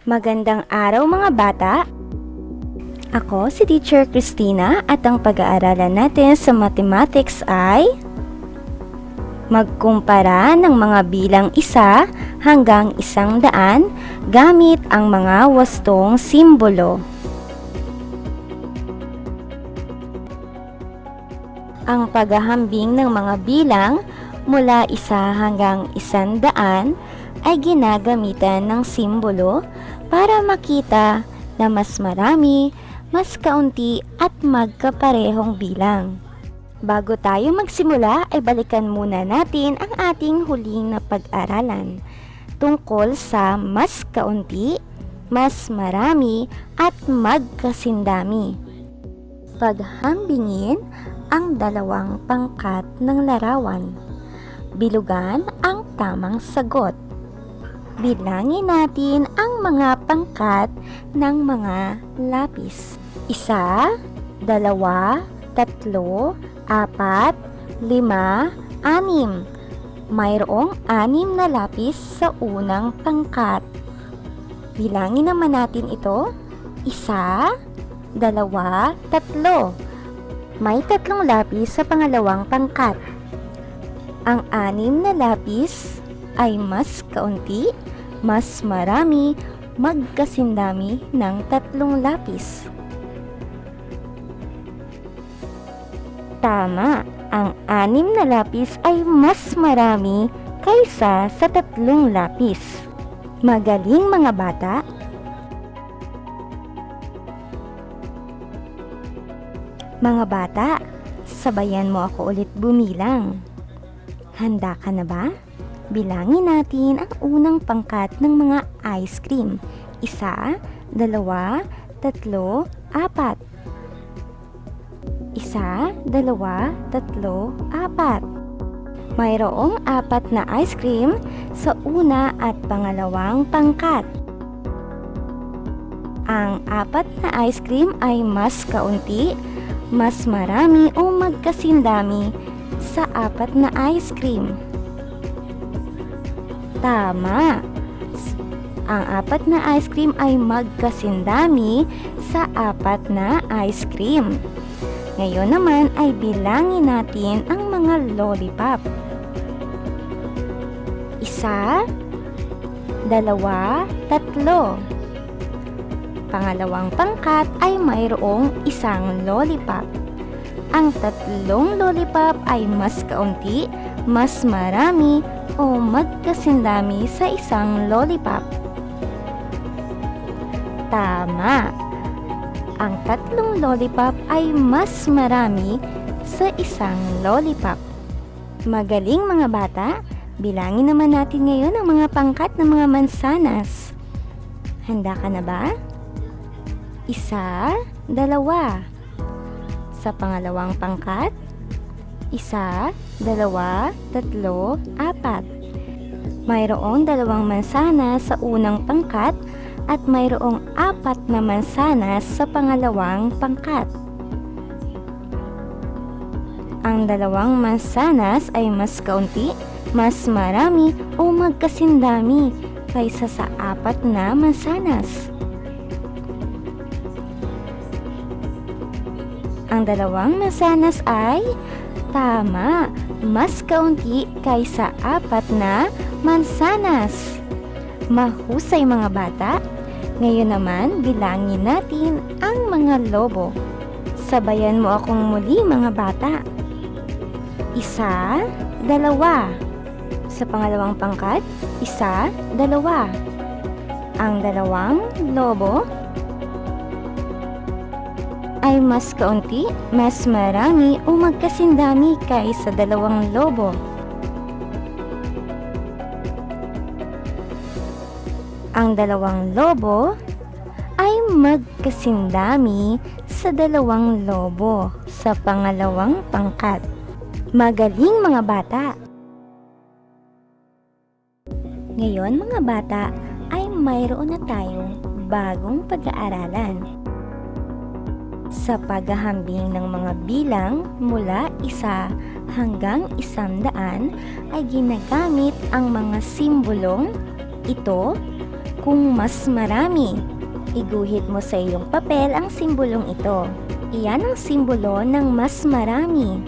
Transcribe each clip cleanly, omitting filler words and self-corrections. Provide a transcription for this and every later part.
Magandang araw mga bata! Ako si Teacher Christina at ang pag-aaralan natin sa mathematics ay magkumpara ng mga bilang 1 hanggang 100 gamit ang mga wastong simbolo. Ang paghahambing ng mga bilang mula 1 hanggang 100 ay ginagamitan ng simbolo para makita na mas marami, mas kaunti at magkaparehong bilang. Bago tayo magsimula ay balikan muna natin ang ating huling na pag-aralan tungkol sa mas kaunti, mas marami at magkasindami. Paghambingin ang dalawang pangkat ng larawan. Bilugan ang tamang sagot. Bilangin natin ang mga pangkat ng mga lapis. 1, 2, 3, 4, 5, 6. Mayroong 6 na lapis sa unang pangkat. Bilangin naman natin ito. 1, 2, 3. May 3 lapis sa pangalawang pangkat. Ang 6 na lapis ay mas kaunti, mas marami, magkasindami ng 3 lapis. Tama, ang 6 na lapis ay mas marami kaysa sa 3 lapis. Magaling mga bata! Mga bata, sabayan mo ako ulit bumilang. Handa ka na ba? Bilangin natin ang unang pangkat ng mga ice cream. 1, 2, 3, 4. 1, 2, 3, 4. Mayroong 4 na ice cream sa una at pangalawang pangkat. Ang 4 na ice cream ay mas kaunti, mas marami o magkasindami sa 4 na ice cream. Tama! Ang 4 na ice cream ay magkasindami sa 4 na ice cream. Ngayon naman ay bilangin natin ang mga lollipop. 1, 2, 3. Pangalawang pangkat ay mayroong 1 lollipop. Ang 3 lollipop ay mas kaunti, mas marami o magkasindami sa 1 lollipop. Tama! Ang 3 lollipop ay mas marami sa 1 lollipop. Magaling mga bata! Bilangin naman natin ngayon ang mga pangkat ng mga mansanas. Handa ka na ba? 1, 2. Sa pangalawang pangkat, 1, 2, 3, 4. Mayroong 2 mansanas sa unang pangkat at mayroong 4 na mansanas sa pangalawang pangkat. Ang 2 mansanas ay mas kaunti, mas marami o magkasindami kaysa sa 4 na mansanas. Ang 2 mansanas ay tama, mas kaunti kaysa 4 na mansanas. Mahusay mga bata! Ngayon naman, bilangin natin ang mga lobo. Sabayan mo akong muli mga bata. 1, 2. Sa pangalawang pangkat, 1, 2. Ang 2 lobo ay mas kaunti, mas marami o magkasindami kaysa 2 lobo. Ang 2 lobo ay magkasindami sa 2 lobo sa pangalawang pangkat. Magaling mga bata! Ngayon mga bata ay mayroon na tayong bagong pag-aaralan. Sa paghahambing ng mga bilang mula 1 hanggang 100 ay ginagamit ang mga simbolong ito kung mas marami. Iguhit mo sa iyong papel ang simbolong ito. Iyan ang simbolo ng mas marami.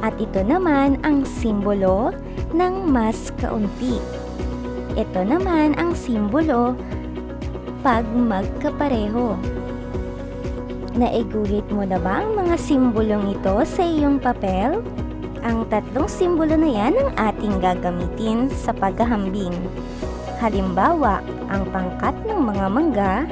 At ito naman ang simbolo ng mas kaunti. Ito naman ang simbolo pag magkapareho. Naiguhit mo na ba ang mga simbolong ito sa iyong papel? Ang tatlong simbolo na yan ang ating gagamitin sa paghahambing. Halimbawa, ang pangkat ng mga mangga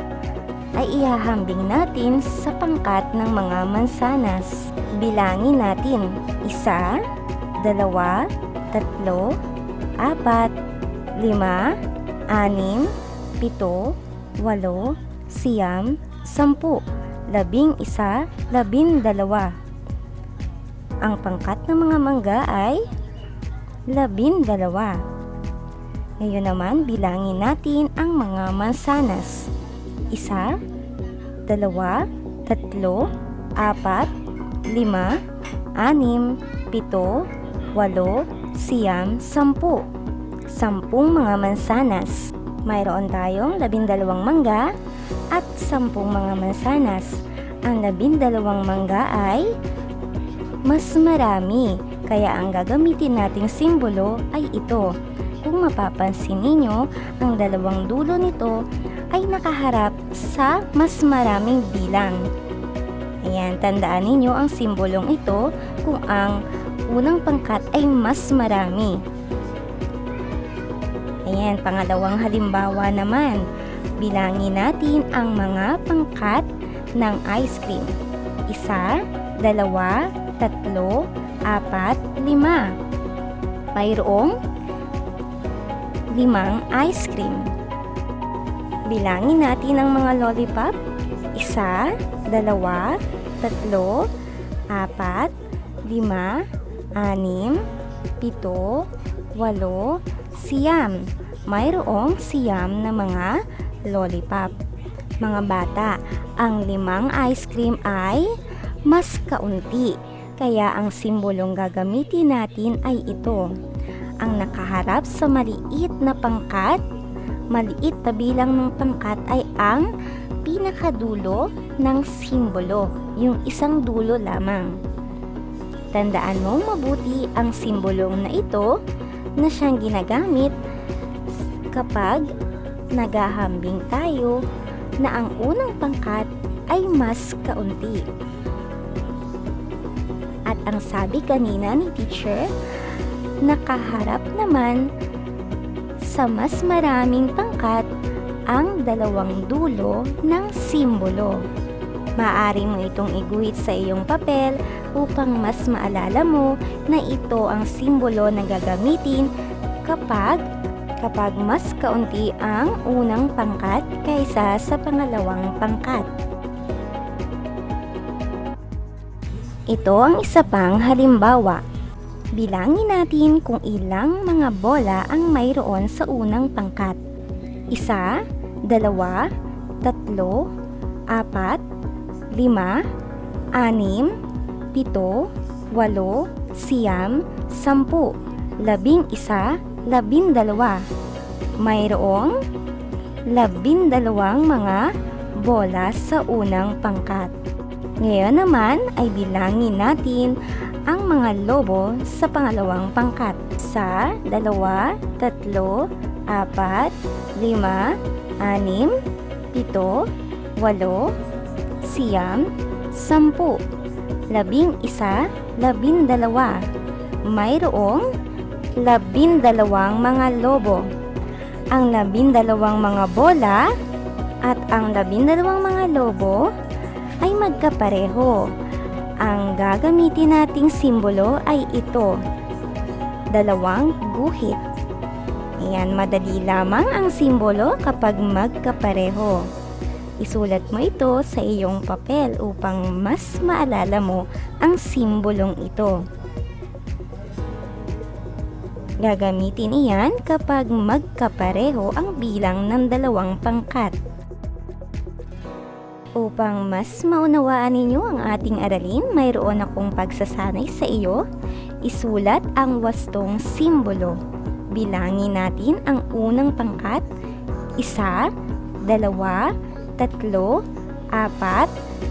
ay ihahambing natin sa pangkat ng mga mansanas. Bilangin natin, 1, 2, 3, 4, 5, 6, 7, 8, 9, 10, 11, 12. Ang pangkat ng mga mangga ay 12. Ngayon naman, bilangin natin ang mga mansanas. 1, 2, 3, 4, 5, 6, 7, 8, 9, 10, 10. 10 mga mansanas. Mayroon tayong 12 mangga at 10 mga mansanas. Ang 12 mangga ay mas marami, kaya ang gagamitin nating simbolo ay ito. Kung mapapansin ninyo, ang dalawang dulo nito ay nakaharap sa mas maraming bilang. Ayan, tandaan ninyo ang simbolong ito kung ang unang pangkat ay mas marami. Ayan, pangalawang halimbawa naman. Bilangin natin ang mga pangkat ng ice cream. 1, 2, 3, 4, 5. Mayroong 5 ice cream. Bilangin natin ang mga lollipop. 1, 2, 3, 4, 5, 6, 7, 8, 9. Mayroong 9 na mga lollipop. Mga bata, ang 5 ice cream ay mas kaunti. Kaya ang simbolong gagamitin natin ay ito. Ang nakaharap sa maliit na pangkat, maliit na bilang ng pangkat ay ang pinakadulo ng simbolo, yung isang dulo lamang. Tandaan mo mabuti ang simbolong na ito na siyang ginagamit kapag naghahambing tayo na ang unang pangkat ay mas kaunti. At ang sabi kanina ni teacher, nakaharap naman sa mas maraming pangkat ang dalawang dulo ng simbolo. Maaari mo itong iguhit sa iyong papel upang mas maalala mo na ito ang simbolo na gagamitin kapag mas kaunti ang unang pangkat kaysa sa pangalawang pangkat. Ito ang isa pang halimbawa. Bilangin natin kung ilang mga bola ang mayroon sa unang pangkat. 1, 2, 3, 4, 5, 6, 7, 8, 9, 10, 11, 12. Mayroong 12 mga bola sa unang pangkat. Ngayon naman ay bilangin natin ang mga lobo sa pangalawang pangkat. 1, 2, 3, 4, 5, 6, 7, 8, 7, 8, 9, 10, 11, 12. Mayroong 12 mga lobo. Ang 12 mga bola at ang 12 mga lobo ay magkapareho. Ang gagamitin nating simbolo ay ito, 2 guhit. Ayan, madali lamang ang simbolo kapag magkapareho. Isulat mo ito sa iyong papel upang mas maalala mo ang simbolong ito. Gagamitin iyan kapag magkapareho ang bilang ng 2 pangkat. Upang mas maunawaan ninyo ang ating aralin, mayroon akong pagsasanay sa iyo. Isulat ang wastong simbolo. Bilangin natin ang unang pangkat, isa, dalawa, tatlo, apat,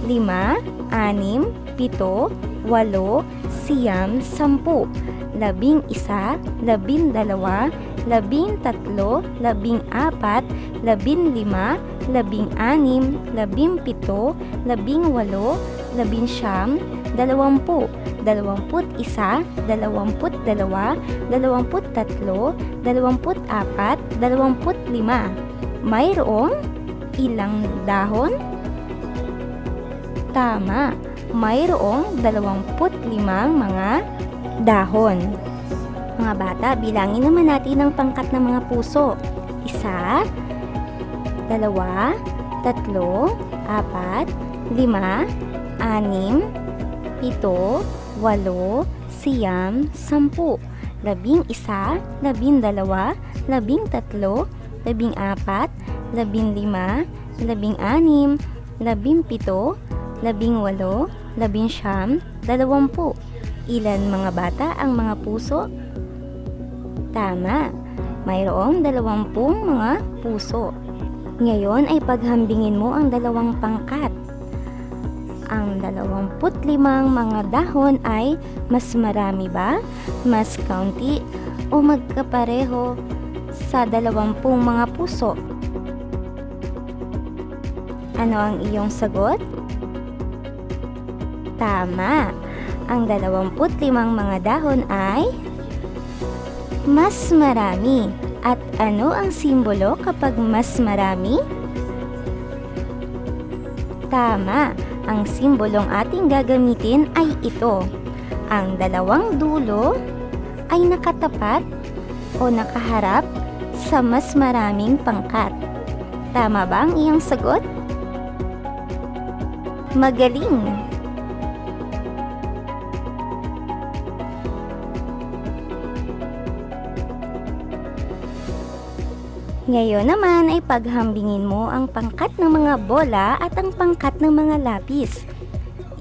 lima, anim, pito, walo, siyam, sampu, 11, 12, 13, 14, 15, 16, 17, 18, 19, 20, 21, 22, 23, 24, 25. Mayroong ilang dahon? Tama, mayroong 25 mga dahon. Mga bata, bilangin naman natin ang pangkat ng mga puso. Isa, dalawa, tatlo, apat, lima, anim, pito, walo, siyam, sampu, 11, 12, 13, 14, 15, 16, 17, 18, 19, 20. Ilan mga bata ang mga puso? Tama, mayroong 20 mga puso. Ngayon ay paghambingin mo ang dalawang pangkat. Ang 25 mga dahon ay mas marami ba, mas kaunti, o magkapareho sa 20 mga puso? Ano ang iyong sagot? Tama, ang 25 mga dahon ay mas marami. At ano ang simbolo kapag mas marami? Tama, ang simbolong ating gagamitin ay ito. Ang dalawang dulo ay nakatapat o nakaharap sa mas maraming pangkat. Tama ba ang iyong sagot? Magaling! Ngayon naman ay paghambingin mo ang pangkat ng mga bola at ang pangkat ng mga lapis.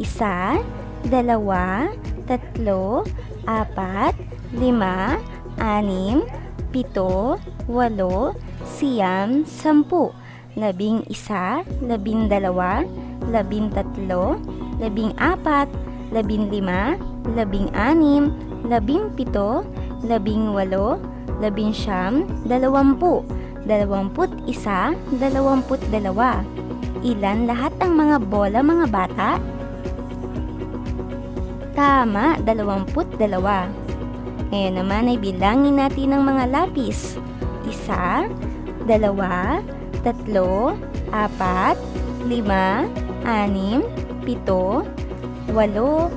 Isa, dalawa, tatlo, apat, lima, anim, pito, walo, siyam, sampu, 11, 12, 13, 14, 15, 16, 17, 18, 19, 20. 21, 22. Ilan lahat ang mga bola mga bata? Tama, 22. Ngayon naman ay bilangin natin ang mga lapis. Isa, dalawa, tatlo, apat, lima, anim, pito, walo,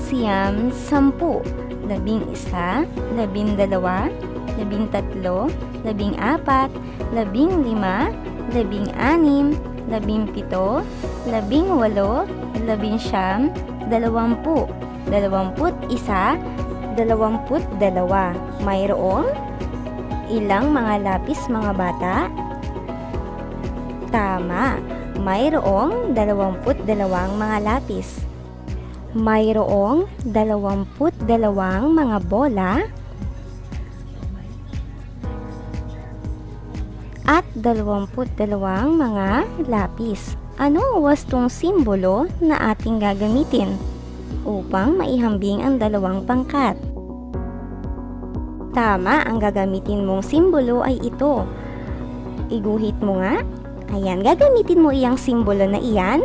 siyam, sampu, 11, 12, 13, 14, 15, 16, 17, 18, 19, 20, 21, 22. Mayroong ilang mga lapis mga bata? Tama, mayroong 22 mga lapis. Mayroong 22 mga bola at 22 mga lapis. Ano ang wastong simbolo na ating gagamitin upang maihambing ang dalawang pangkat? Tama, ang gagamitin mong simbolo ay ito. Iguhit mo nga. Ayan, gagamitin mo iyang simbolo na iyan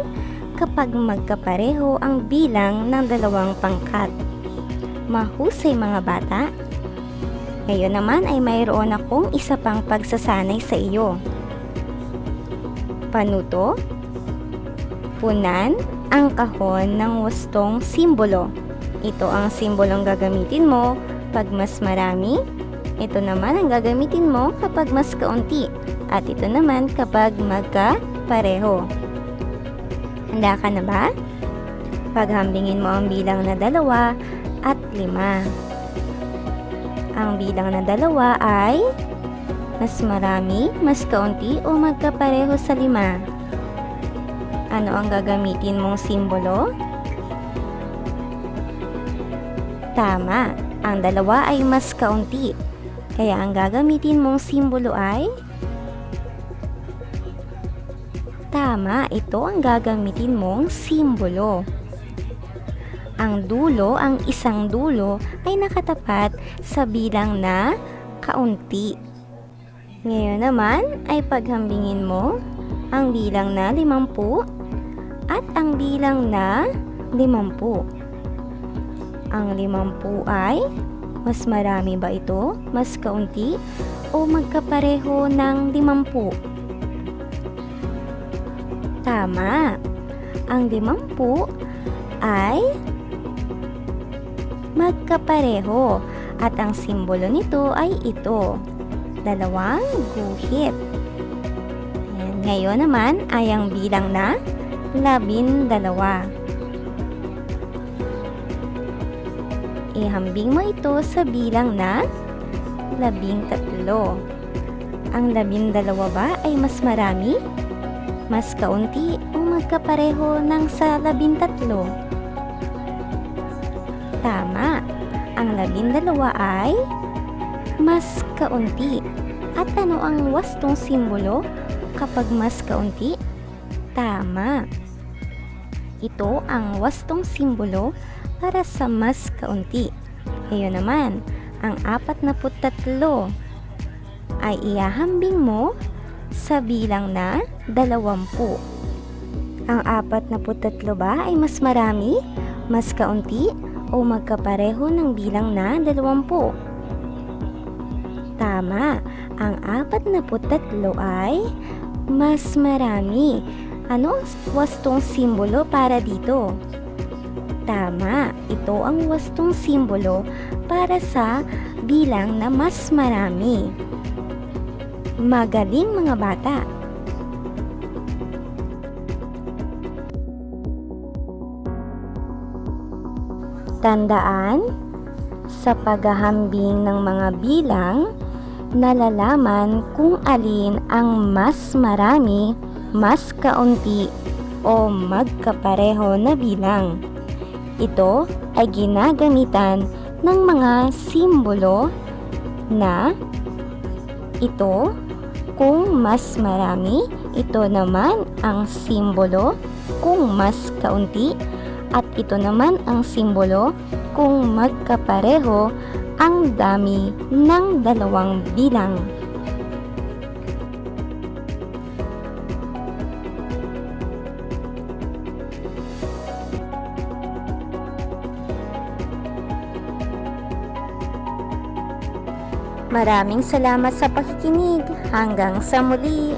kapag magkapareho ang bilang ng dalawang pangkat. Mahusay mga bata. Ngayon naman ay mayroon akong isa pang pagsasanay sa iyo. Panuto, punan ang kahon ng wastong simbolo. Ito ang simbolong gagamitin mo pag mas marami. Ito naman ang gagamitin mo kapag mas kaunti. At ito naman kapag magkapareho. Handa ka na ba? Paghambingin mo ang bilang na 2 at 5. Ang bilang na 2 ay mas marami, mas kaunti o magkapareho sa 5. Ano ang gagamitin mong simbolo? Tama, ang 2 ay mas kaunti. Kaya ang gagamitin mong simbolo ay Tama, ito ang gagamitin mong simbolo. Ang dulo, ang isang dulo ay nakatapat sa bilang na kaunti. Ngayon naman ay paghambingin mo ang bilang na 50 at ang bilang na 50. Ang 50 ay mas marami ba ito, mas kaunti, o magkapareho ng 50? Tama. Ang 50 ay magkapareho at ang simbolo nito ay ito, dalawang guhit. Ayan. Ngayon naman ay ang bilang na 12. Ihambing mo ito sa bilang na 13. Ang 12 ba ay mas marami, mas kaunti, o magkapareho ng sa 13? Tama. Ang 12 ay mas kaunti. At ano ang wastong simbolo kapag mas kaunti? Tama. Ito ang wastong simbolo para sa mas kaunti. Ngayon naman, ang 43 ay ihahambing mo sa bilang na 20. Ang 43 ba ay mas marami, mas kaunti, o magkapareho ng bilang na 20? Tama. Ang 43 ay mas marami. Ano ang wastong simbolo para dito? Tama. Ito ang wastong simbolo para sa bilang na mas marami. Magaling mga bata! Tandaan, sa paghahambing ng mga bilang, nalalaman kung alin ang mas marami, mas kaunti, o magkapareho na bilang. Ito ay ginagamitan ng mga simbolo na ito kung mas marami, ito naman ang simbolo kung mas kaunti, at ito naman ang simbolo kung magkapareho ang dami ng dalawang bilang. Maraming salamat sa pakikinig. Hanggang sa muli.